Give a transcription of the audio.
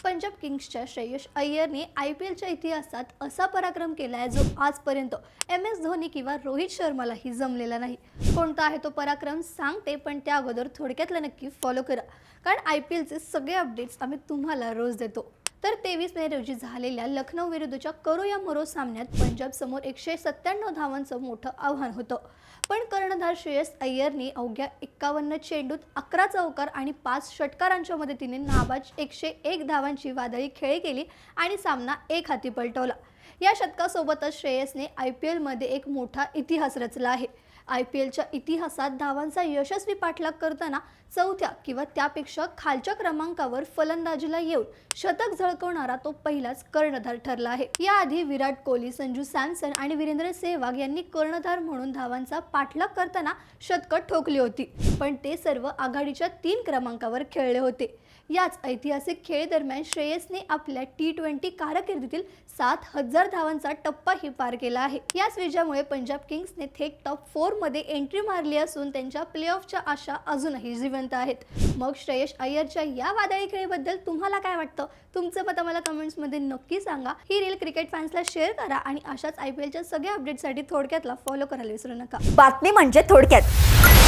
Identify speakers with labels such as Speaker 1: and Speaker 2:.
Speaker 1: पंजाब किंग्सच्या श्रेयस अय्यरने IPLच्या इतिहासात असा पराक्रम केलाय जो आजपर्यंत MS धोनी किंवा रोहित शर्मालाही जमलेला नाही। कोणता आहे तो पराक्रम सांगते, पण त्या अगोदर थोडक्यातला नक्की फॉलो करा, कारण IPLचे सगळे अपडेट्स आम्ही तुम्हाला रोज देतो। तर 23 मे रोजी झालेल्या लखनौ विरुद्धच्या करो या मरो सामन्यात पंजाब समोर 197 धावांचं मोठं आव्हान होतं, पण कर्णधार श्रेयस अय्यरने अवघ्या 51 चेंडूत 11 चौकार आणि 5 षटकारांच्या मदतीने नाबाद 101 धावांची वादळी खेळी केली आणि सामना एक हाती पलटवला। या शतकासोबतच श्रेयसने IPL मध्ये एक मोठा इतिहास रचला आहे। IPLच्या इतिहासात धावांचा यशस्वी पाठलाग करताना चौथ्या किंवा त्यापेक्षा खालच्या क्रमांकावर फलंदाजीला येऊन शतक झळकवणारा तो पहिलाच कर्णधार ठरला आहे। याआधी विराट कोहली, संजू सॅमसन आणि वीरेंद्र सेहवाग यांनी कर्णधार म्हणून धावांचा पाठलाग करताना शतकं ठोकली होती, पण ते सर्व आघाडीच्या 3 क्रमांकावर खेळले होते। याच ऐतिहासिक खेळ दरम्यान श्रेयसने आपल्या T20 कारकिर्दीतील 7000 धावांचा टप्पाही पार केला आहे। याच विजयामुळे पंजाब किंग्सने थेट टॉप 4 मध्ये एंट्री मारली असून त्यांच्या प्लेऑफच्या आशा अजूनही जिवंत आहेत। मग श्रेयस अय्यरच्या या वादळी खेळीबद्दल तुम्हाला काय वाटतं? तुमचं मत मला कमेंट्स मध्ये नक्की सांगा। ही रील क्रिकेट फॅन्सला शेअर करा आणि अशाच IPLच्या सगळ्या अपडेट्ससाठी थोडक्यातला फॉलो करायला विसरू नका।
Speaker 2: बातमी म्हणजे थोडक्यात।